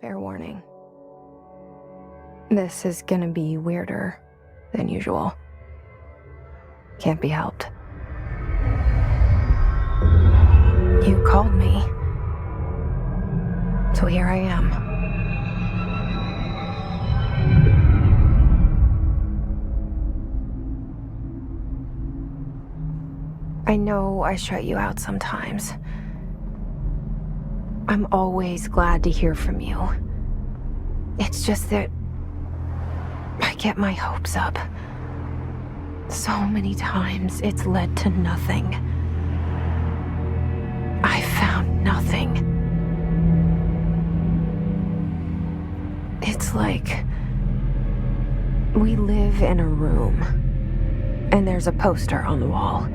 Fair warning. This is gonna be weirder than usual. Can't be helped. You called me. So here I am. I know I shut you out sometimes. I'm always glad to hear from you. It's just that I get my hopes up. So many times it's led to nothing. I found nothing. It's like we live in a room and there's a poster on the wall.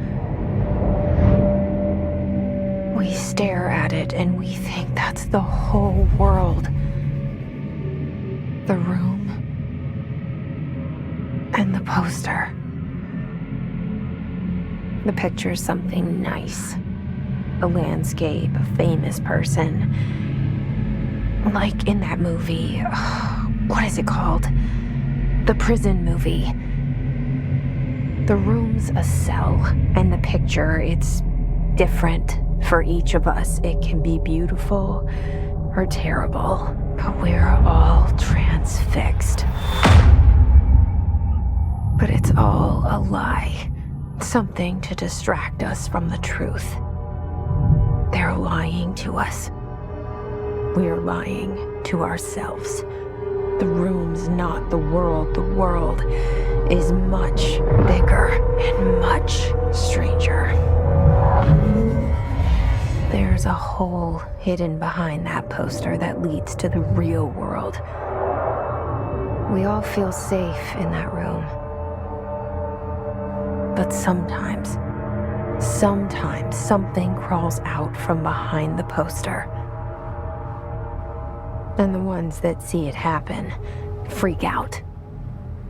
We stare at it and we think that's the whole world. The room and the poster. The picture's something nice. A landscape, a famous person. Like in that movie, what is it called? The prison movie. The room's a cell, and the picture, it's different for each of us. It can be beautiful or terrible, but we're all transfixed. But it's all a lie. Something to distract us from the truth. They're lying to us. We're lying to ourselves. The room's not the world. The world is much bigger and much stranger. There's a hole hidden behind that poster that leads to the real world. We all feel safe in that room. But sometimes something crawls out from behind the poster. And the ones that see it happen freak out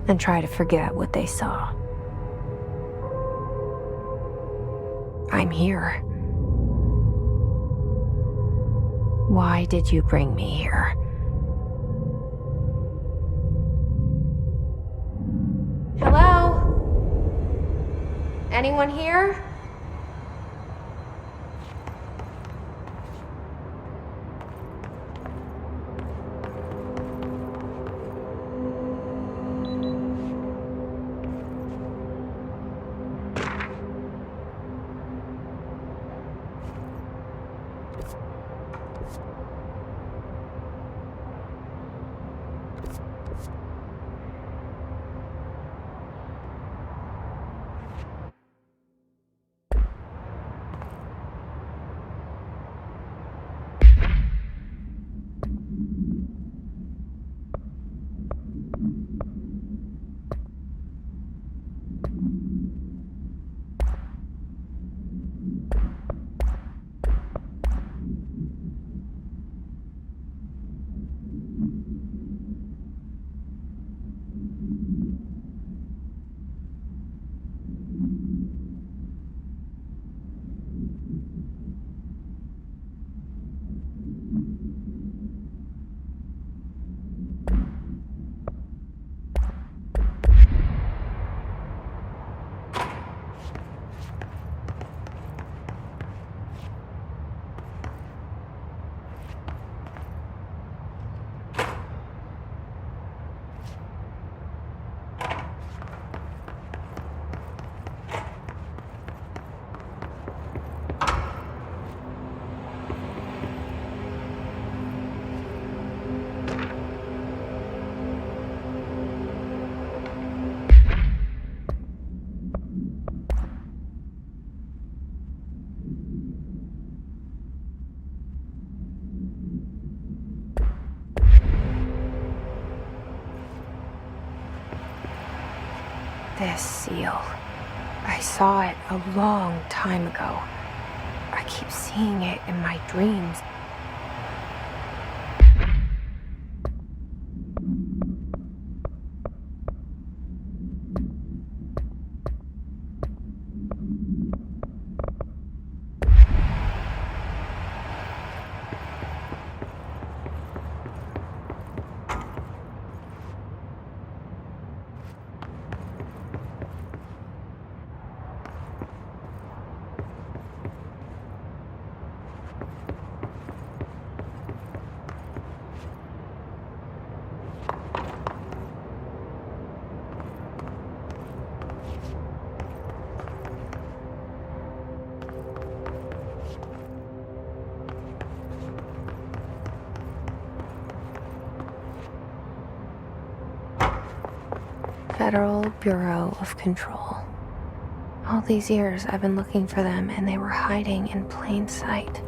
and try to forget what they saw. I'm here. Why did you bring me here? Hello? Anyone here? This seal. I saw it a long time ago. I keep seeing it in my dreams. Federal Bureau of Control. All these years I've been looking for them and they were hiding in plain sight.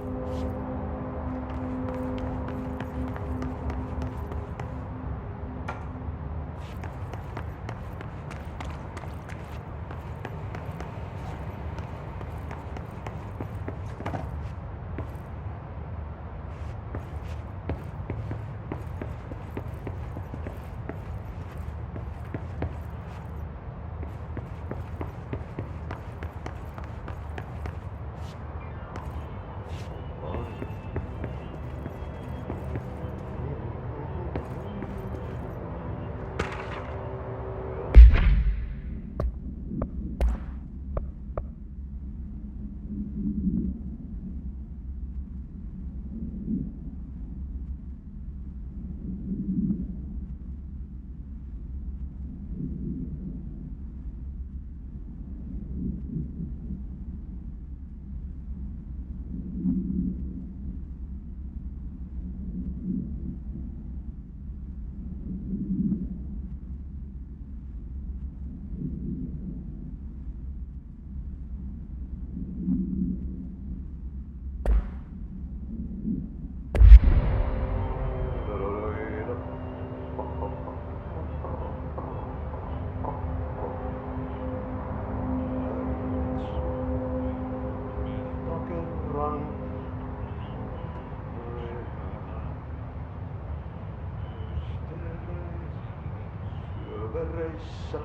Syövereissä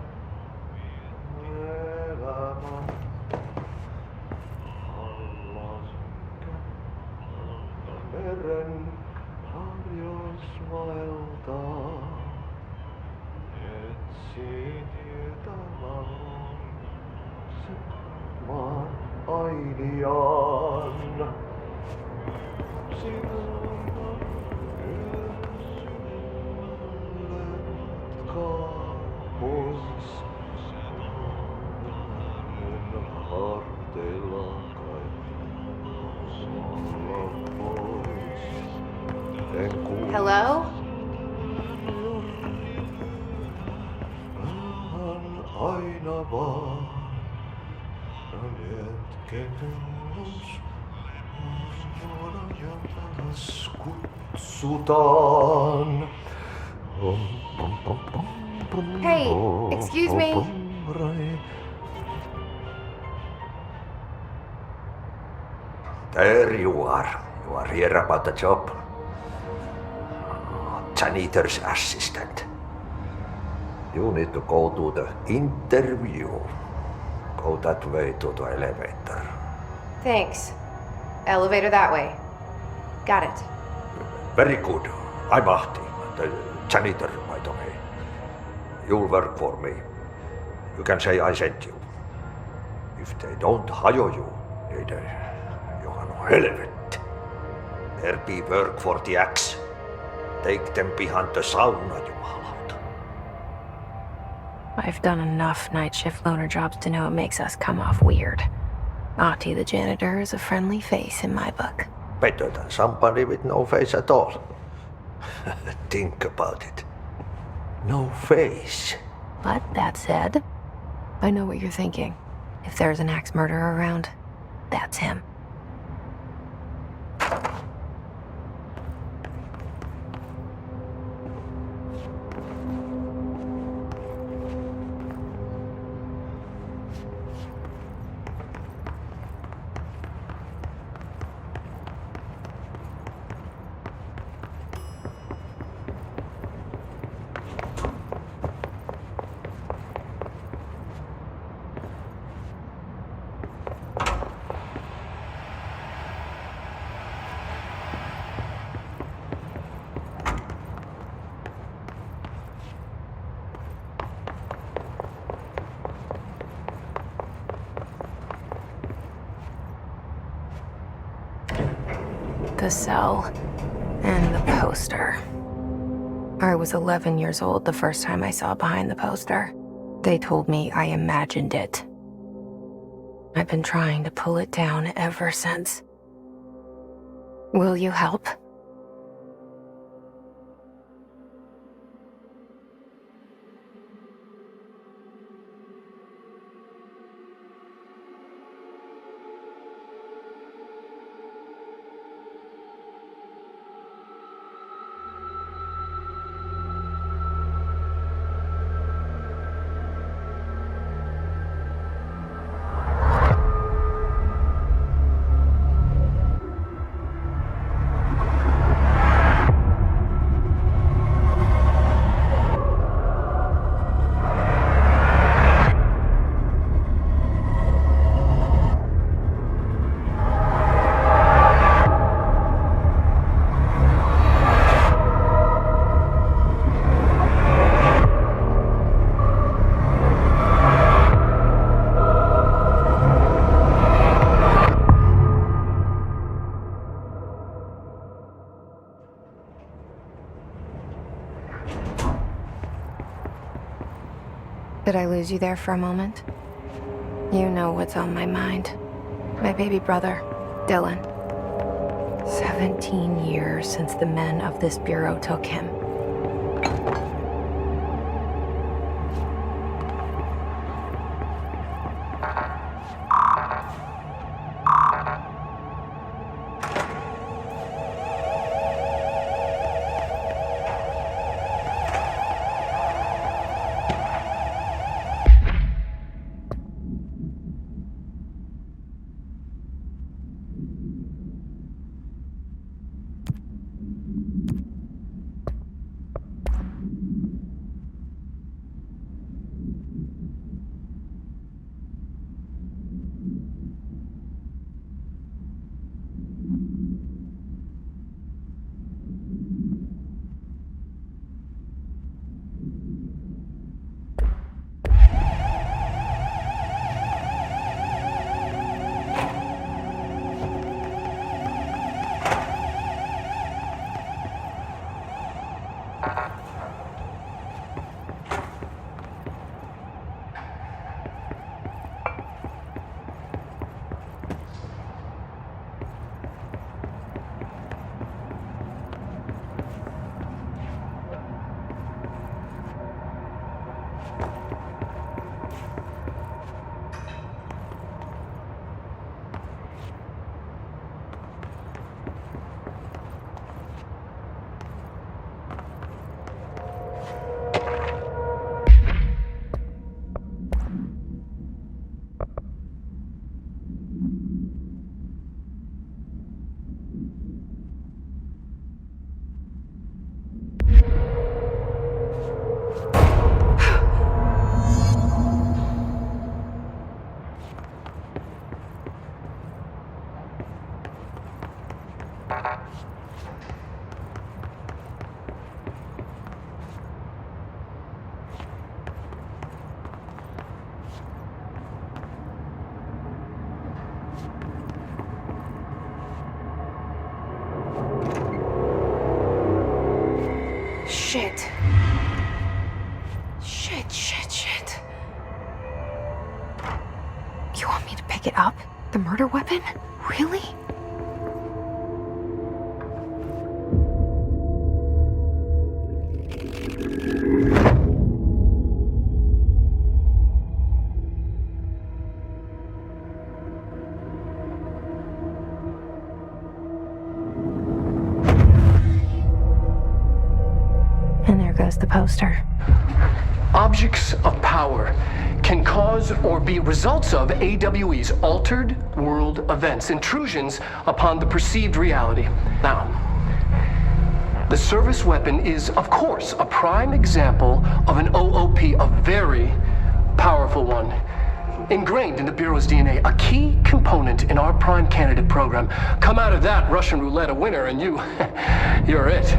elämä allasekä meren harjoismailta etsin tietä lauluksen maan ainiaan. Hello? Aina vaan kutsutaan. Hey, excuse me. There you are. You are here about the job. Janitor's assistant. You need to go to the interview. Go that way to the elevator. Thanks. Elevator that way. Got it. Very good. I'm Ahti, the janitor, by the way. You'll work for me. You can say I sent you. If they don't hire you, niin johan on helvet. There be work for the axe. Take them behind the sauna, jumalauta. I've done enough night shift loner jobs to know it makes us come off weird. Ahti the janitor is a friendly face in my book. Better than somebody with no face at all. Think about it. No face. But that said, I know what you're thinking. If there's an axe murderer around, that's him. The cell and the poster. I was 11 years old the first time I saw behind the poster. They told me I imagined it. I've been trying to pull it down ever since. Will you help? Did I lose you there for a moment? You know what's on my mind. My baby brother, Dylan. 17 years since the men of this bureau took him. Shit. Shit. You want me to pick it up? The murder weapon? Really? And there goes the poster. Objects of power can cause or be results of AWE's altered world events, intrusions upon the perceived reality. Now, the service weapon is, of course, a prime example of an OOP, a very powerful one, ingrained in the Bureau's DNA, a key component in our prime candidate program. Come out of that Russian roulette a winner and you're it.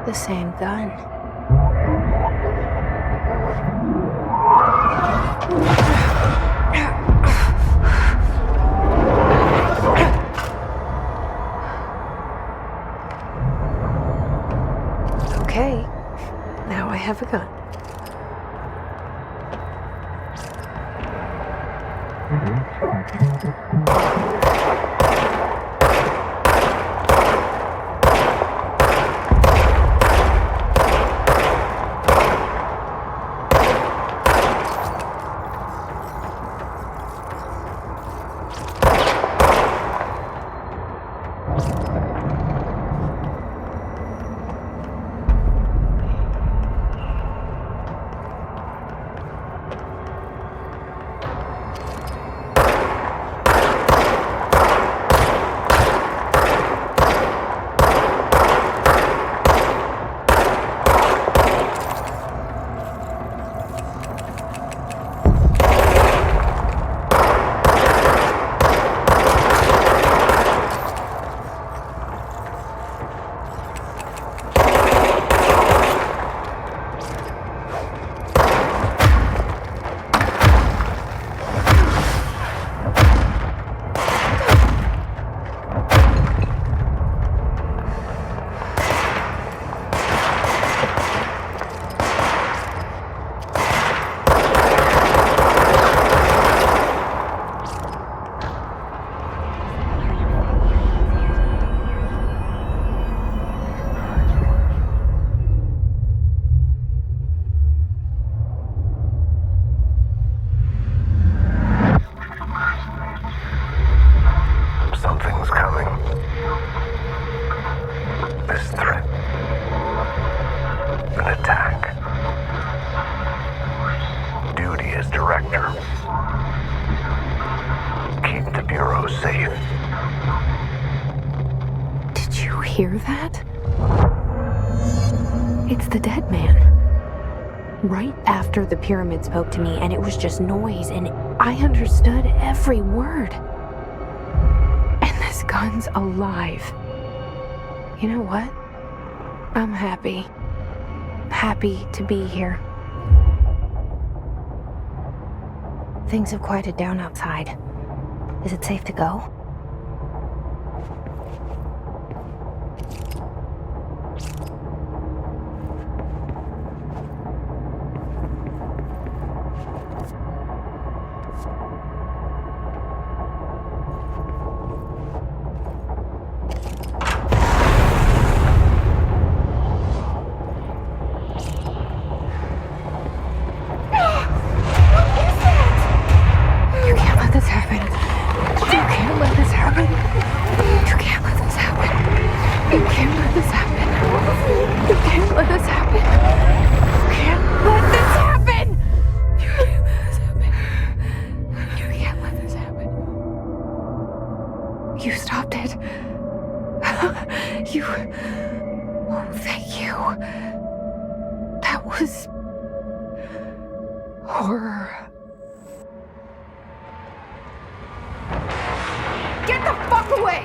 The same gun. Okay, now I have a gun. It's the dead man. Right after the pyramid spoke to me, and it was just noise, and I understood every word. And this gun's alive. You know what? I'm happy. Happy to be here. Things have quieted down outside. Is it safe to go? You stopped it. Oh, thank you. That was horror. Get the fuck away!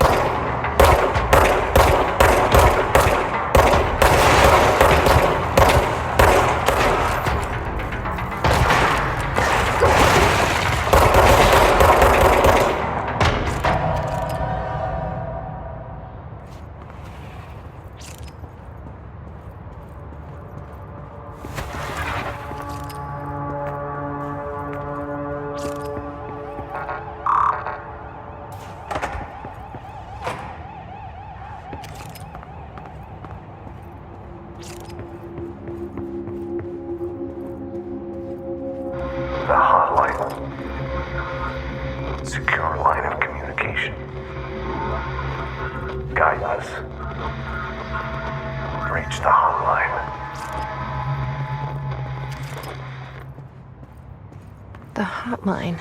The hotline. Secure line of communication. Guide us. Reach the hotline. The hotline.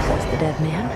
Says the dead man.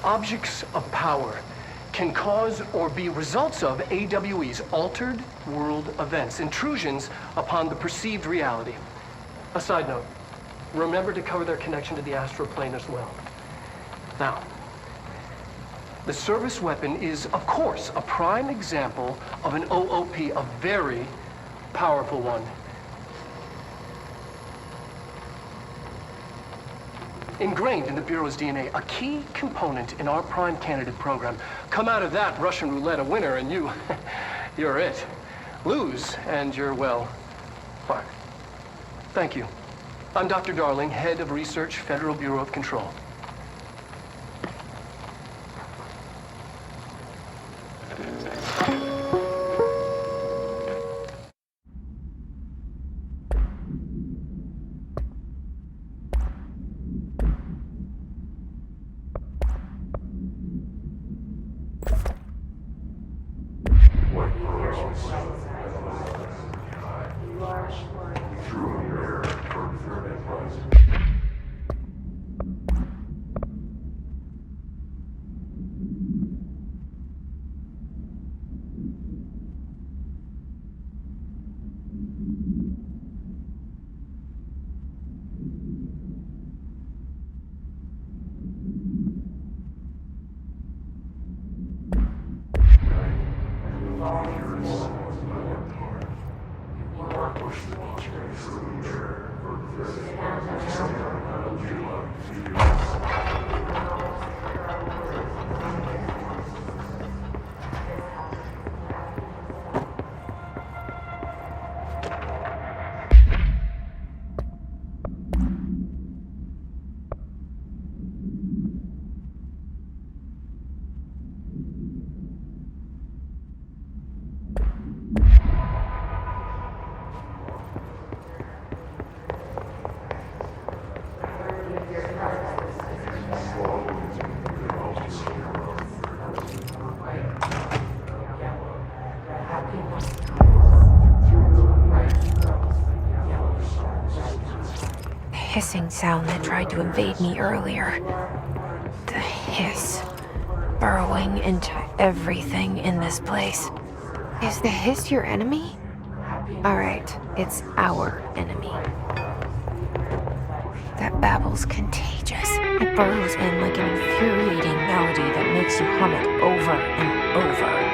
Objects of power can cause or be results of AWE's altered world events, intrusions upon the perceived reality. A side note, remember to cover their connection to the astral plane as well. Now, the service weapon is, of course, a prime example of an OOP, a very powerful one. Ingrained in the Bureau's DNA, a key component in our prime candidate program. Come out of that Russian roulette a winner and you're it. Lose and you're, well, fuck. Thank you. I'm Dr. Darling, Head of Research, Federal Bureau of Control. Hissing sound that tried to invade me earlier. The hiss, burrowing into everything in this place. Is the hiss your enemy? Alright, it's our enemy. That babble's contagious. It burrows in like an infuriating melody that makes you hum it over and over.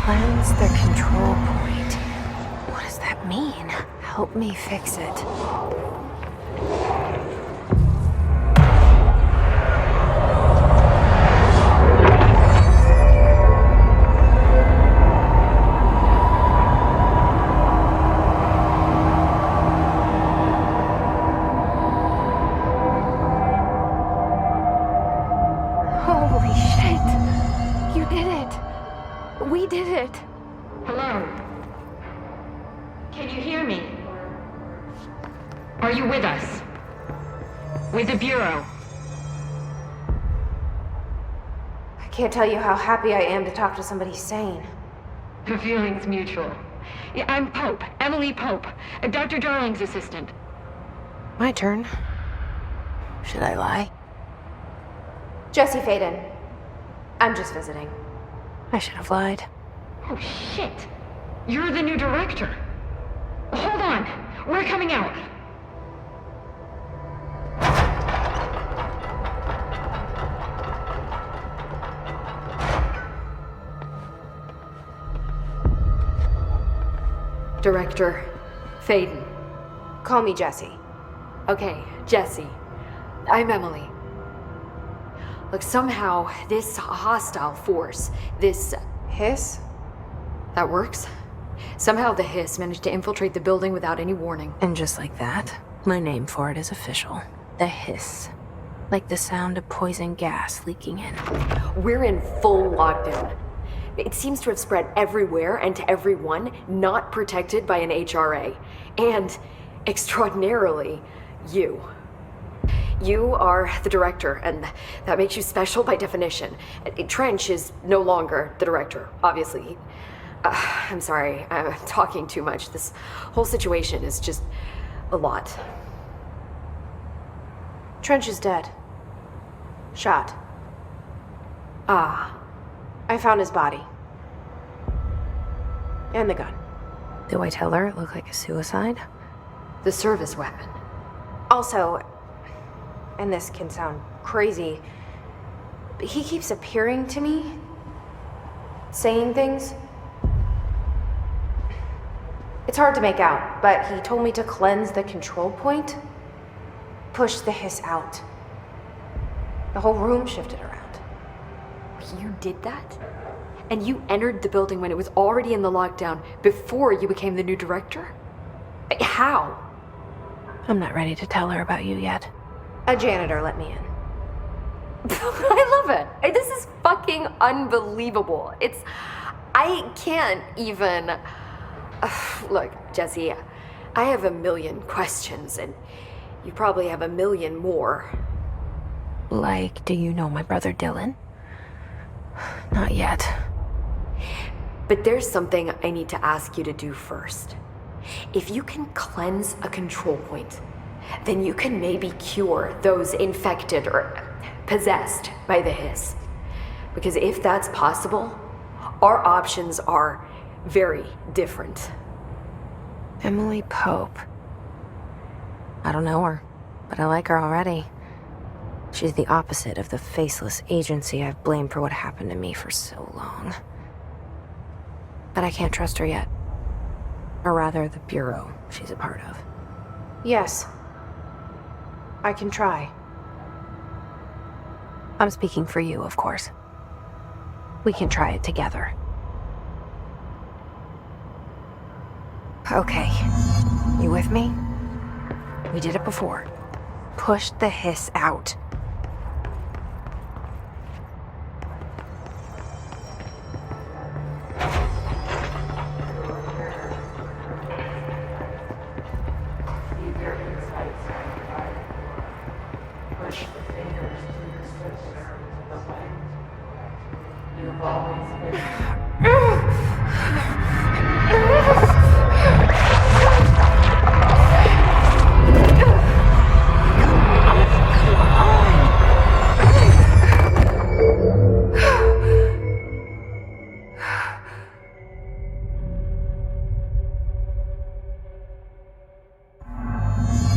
Cleanse the control point. What does that mean? Help me fix it. Holy shit! You did it! We did it! Hello? Can you hear me? Are you with us? With the Bureau? I can't tell you how happy I am to talk to somebody sane. The feeling's mutual. Yeah, I'm Pope, Emily Pope, Dr. Darling's assistant. My turn. Should I lie? Jesse Faden. I'm just visiting. I should have lied. Oh, shit. You're the new director. Hold on. We're coming out. Director Faden. Call me Jesse. Okay, Jesse. I'm Emily. Look, somehow this hostile force, this Hiss? that works. Somehow the hiss managed to infiltrate the building without any warning. And just like that, my name for it is official. The hiss. Like the sound of poison gas leaking in. We're in full lockdown. It seems to have spread everywhere and to everyone not protected by an HRA. And, extraordinarily, you. You are the director, and that makes you special by definition. Trench is no longer the director, obviously. I'm sorry, I'm talking too much. This whole situation is just a lot. Trench is dead. Shot. Ah, I found his body. And the gun. Do I tell her it looked like a suicide? the service weapon. Also, and this can sound crazy, but he keeps appearing to me, saying things. It's hard to make out, but he told me to cleanse the control point, push the hiss out. The whole room shifted around. You did that? And you entered the building when it was already in the lockdown before you became the new director? How? I'm not ready to tell her about you yet. A janitor let me in. I love it. This is fucking unbelievable. I can't even... Look, Jesse, I have a million questions, and you probably have a million more. Like, do you know my brother Dylan? Not yet. But there's something I need to ask you to do first. If you can cleanse a control point, then you can maybe cure those infected or possessed by the hiss. Because if that's possible, our options are very different. Emily Pope. I don't know her, but I like her already. She's the opposite of the faceless agency I've blamed for what happened to me for so long. But I can't trust her yet. Or rather, the bureau she's a part of. Yes. I can try. I'm speaking for you, of course. We can try it together. Okay. You with me? We did it before. Push the hiss out.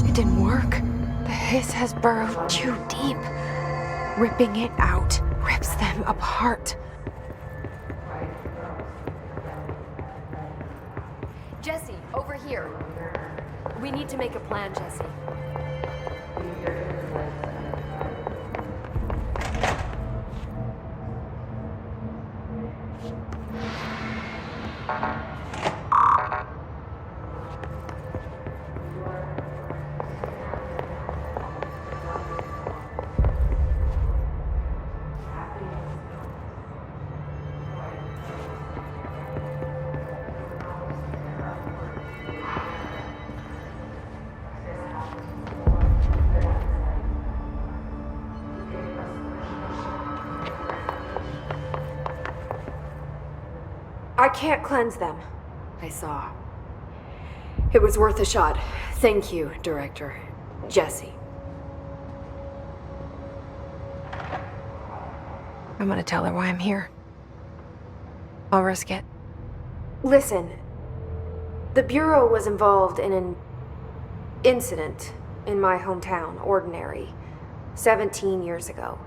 It didn't work. The hiss has burrowed too deep. Ripping it out rips them apart. Jesse, over here. We need to make a plan, Jesse. I can't cleanse them. I saw. It was worth a shot. Thank you, Director. Jesse. I'm gonna tell her why I'm here. I'll risk it. Listen, the Bureau was involved in an incident in my hometown, Ordinary, 17 years ago.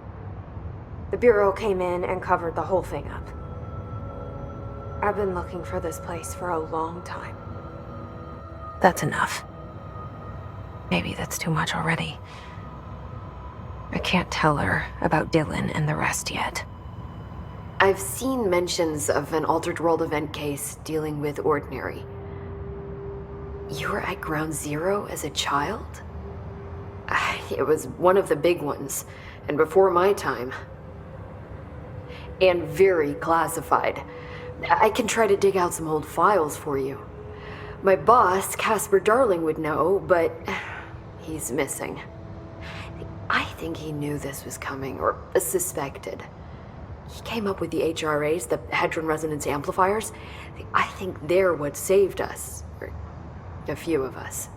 The Bureau came in and covered the whole thing up. I've been looking for this place for a long time. That's enough. Maybe that's too much already. I can't tell her about Dylan and the rest yet. I've seen mentions of an Altered World event case dealing with Ordinary. You were at Ground Zero as a child? It was one of the big ones, and before my time. And very classified. I can try to dig out some old files for you. My boss, Casper Darling, would know, but he's missing. I think he knew this was coming, or suspected. He came up with the HRAs, the Hadron Resonance Amplifiers. I think they're what saved us. Or a few of us.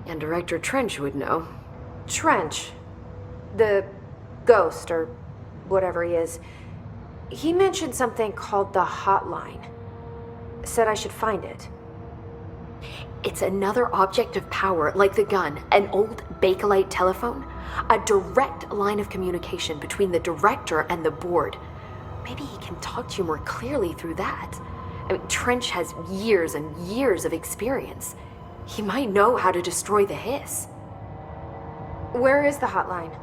And Director Trench would know. Trench, the ghost, or whatever he is, he mentioned something called the hotline. Said I should find it. It's another object of power, like the gun, an old Bakelite telephone. A direct line of communication between the director and the board. Maybe he can talk to you more clearly through that. I mean, Trench has years and years of experience. He might know how to destroy the hiss. Where is the hotline?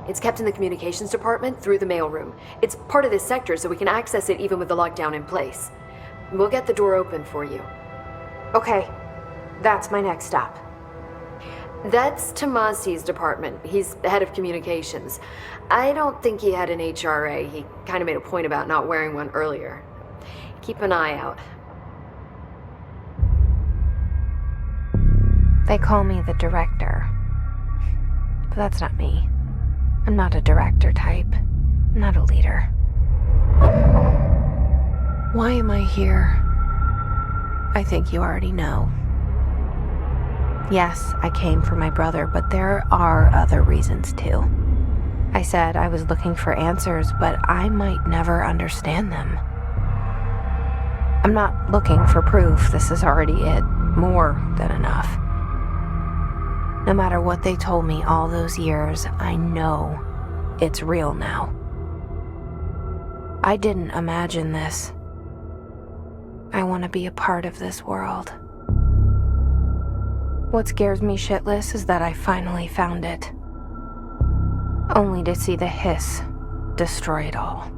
It's kept in the communications department through the mailroom. It's part of this sector, so we can access it even with the lockdown in place. We'll get the door open for you. Okay, that's my next stop. That's Tomasi's department. He's the head of communications. I don't think he had an HRA. He kind of made a point about not wearing one earlier. Keep an eye out. They call me the director. But that's not me. I'm not a director type. I'm not a leader. Why am I here? I think you already know. Yes, I came for my brother, but there are other reasons too. I said I was looking for answers, but I might never understand them. I'm not looking for proof. This is already it. More than enough. No matter what they told me all those years, I know it's real now. I didn't imagine this. I want to be a part of this world. What scares me shitless is that I finally found it. Only to see the hiss destroy it all.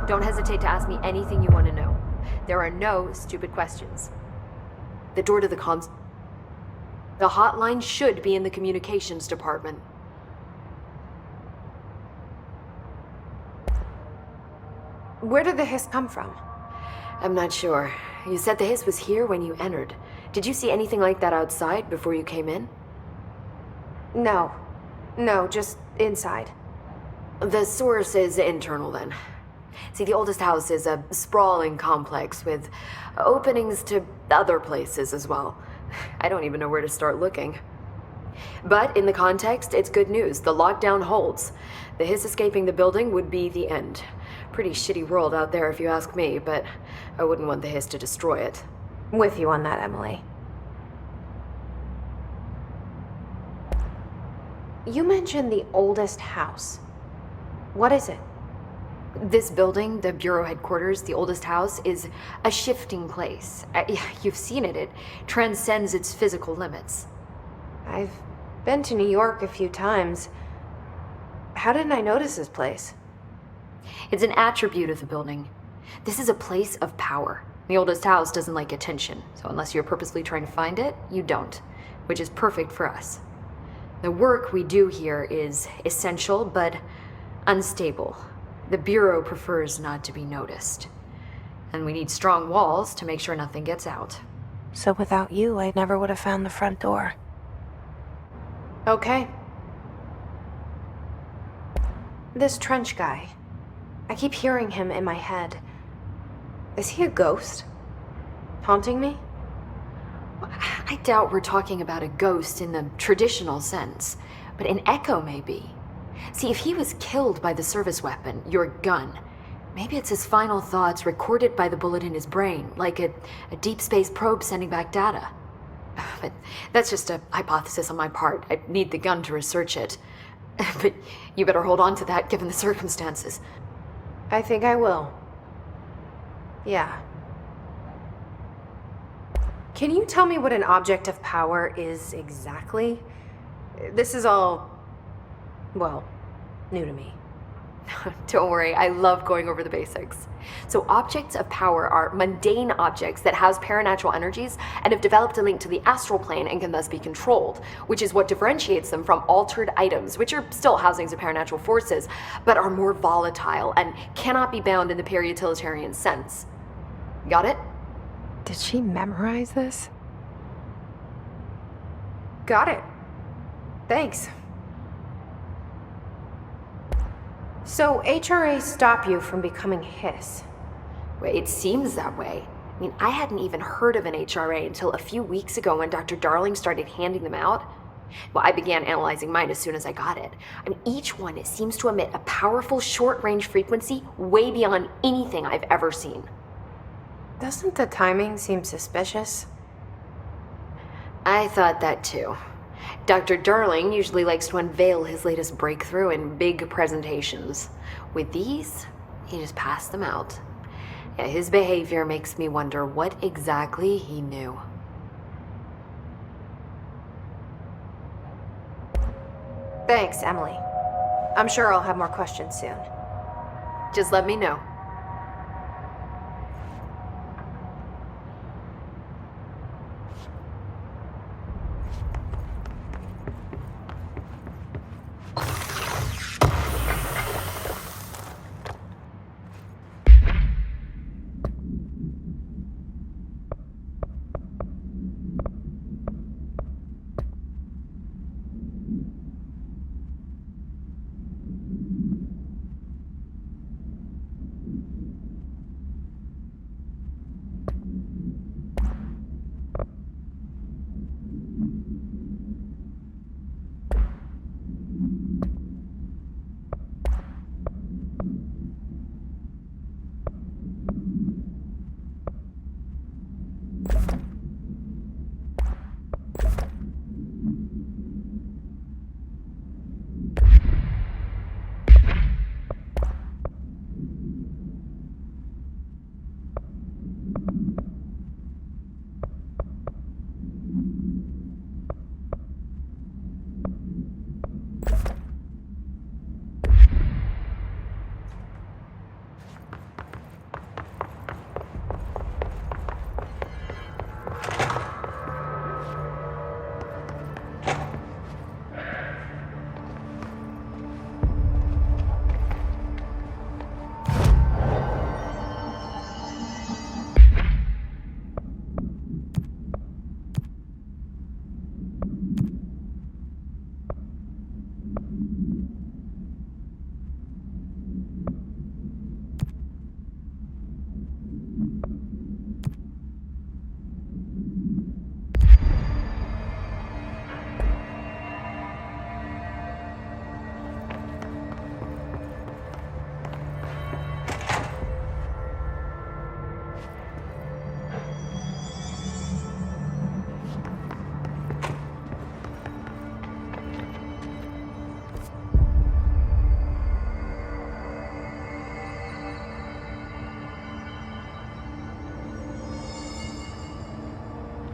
Don't hesitate to ask me anything you want to know. There are no stupid questions. The door to the The hotline should be in the communications department. Where did the hiss come from? I'm not sure. You said the hiss was here when you entered. Did you see anything like that outside before you came in? No, just inside. The source is internal then. See, the oldest house is a sprawling complex with openings to other places as well. I don't even know where to start looking. But in the context, it's good news. The lockdown holds. The hiss escaping the building would be the end. Pretty shitty world out there if you ask me, but I wouldn't want the hiss to destroy it. With you on that, Emily. You mentioned the oldest house. What is it? This building, the Bureau headquarters, the oldest house, is a shifting place. You've seen it. It transcends its physical limits. I've been to New York a few times. How didn't I notice this place? It's an attribute of the building. This is a place of power. The oldest house doesn't like attention, so unless you're purposely trying to find it, you don't, which is perfect for us. The work we do here is essential but unstable. The Bureau prefers not to be noticed. And we need strong walls to make sure nothing gets out. So without you, I never would have found the front door. Okay. This trench guy. I keep hearing him in my head. Is he a ghost? Haunting me? I doubt we're talking about a ghost in the traditional sense, but an echo maybe. See, if he was killed by the service weapon, your gun, maybe it's his final thoughts recorded by the bullet in his brain, like a deep space probe sending back data. But that's just a hypothesis on my part. I need the gun to research it. But you better hold on to that given the circumstances. I think I will. Yeah. Can you tell me what an object of power is exactly? This is all, well, new to me. Don't worry, I love going over the basics. So objects of power are mundane objects that house paranatural energies and have developed a link to the astral plane and can thus be controlled, which is what differentiates them from altered items, which are still housings of paranatural forces, but are more volatile and cannot be bound in the peri-utilitarian sense. Got it? Did she memorize this? Got it. Thanks. So HRA stop you from becoming Hiss? Well, it seems that way. I mean, I hadn't even heard of an HRA until a few weeks ago when Dr. Darling started handing them out. Well, I began analyzing mine as soon as I got it. I mean, each one seems to emit a powerful short-range frequency way beyond anything I've ever seen. Doesn't the timing seem suspicious? I thought that too. Dr. Darling usually likes to unveil his latest breakthrough in big presentations. With these, he just passed them out. Yeah, his behavior makes me wonder what exactly he knew. Thanks, Emily. I'm sure I'll have more questions soon. Just let me know.